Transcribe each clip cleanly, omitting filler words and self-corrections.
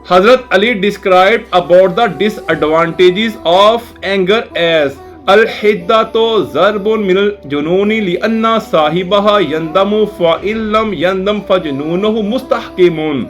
Hazrat Ali described about the disadvantages of anger as Al-Hiddatu zarbun min al-jununi li'anna sahibaha yandamu fa'illam yandam fajnunuhu mustahkimun.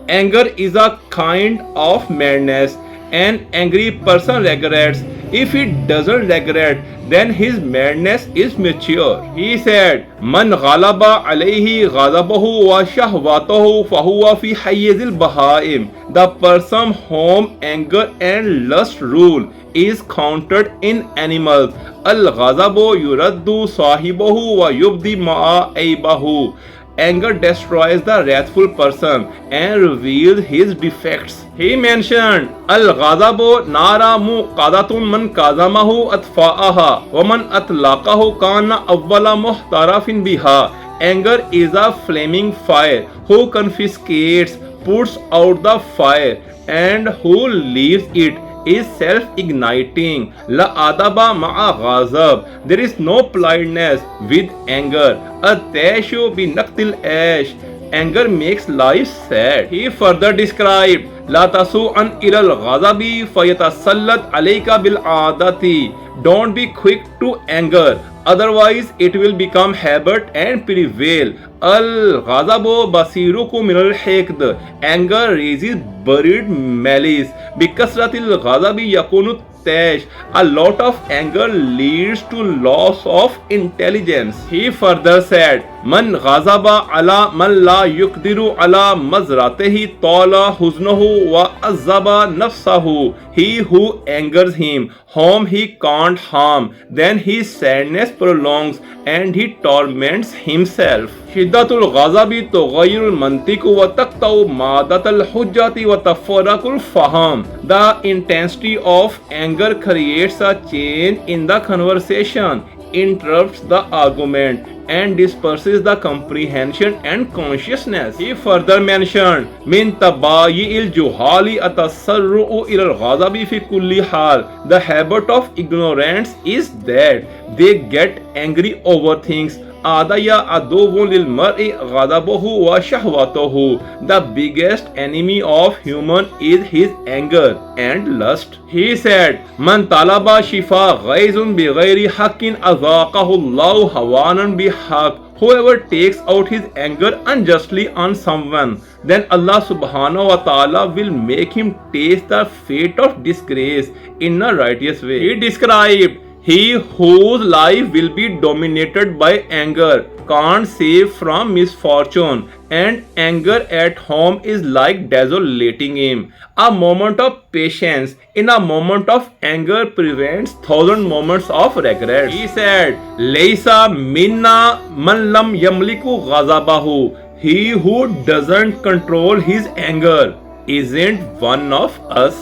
Anger is a kind of madness. An angry person regrets. If he doesn't regret, then his madness is mature. He said, Man ghalaba alayhi ghadabahu wa shahwatahu fahuwa fi hayyizil bahaim. The person whom anger and lust rule is counted in animals. Al-ghazabu yuraddu sahibahu wa yubdi ma'a aibahu. Anger destroys the wrathful person and reveals his defects. He mentioned, Al-Ghadabu nara muqadatun man kazamahu atfa'aha wa man atlaqahu kana awwala muhtarafin biha. Anger is a flaming fire who confiscates, puts out the fire, and who leaves it is self-igniting. La adaba ma'a ghazab. There is no politeness with anger. At-tashu bi naqtil ash. Anger makes life sad. He further described, La tasu'an ilal ghazabi fayatasallat alayka bil adati. Don't be quick to anger, otherwise it will become habit and prevail. Al-ghazabu basiruku min al-hiqd. Anger raises buried malice. Bikasratil ghazabi yakunu tash. A lot of anger leads to loss of intelligence. He further said, Man ghazaba ala man la yukdiru ala mazratihi tala huznahu wa azaba nafsahu. He who angers him, whom he can't harm, then his sadness prolongs and he torments himself. Shiddatul ghazabi tughayyirul mantiqu wa taqta'u madatal hujjati wa tafarraqul faham. The intensity of anger creates a change in the conversation, interrupts the argument, and disperses the comprehension and consciousness. He further mentioned, Min tabayyi'il juhali atasarru'u ilal ghazabi fi kulli hal. The habit of ignorance is that they get angry over things. Adaya aduvun lil mar'i ghadabuhu wa shahwatuhu. The biggest enemy of human is his anger and lust. He said, Man talaba shifa ghaizun bi ghairi haqqin azaqahu Allahu hawanan bi haqq. Whoever takes out his anger unjustly on someone, then Allah subhanahu wa ta'ala will make him taste the fate of disgrace in a righteous way. He described, He whose life will be dominated by anger can't save from misfortune, and anger at home is like desolating him. A moment of patience in a moment of anger prevents 1,000 moments of regret. He said, Laysa minna man lam yamliku ghazabahu. He who doesn't control his anger isn't one of us.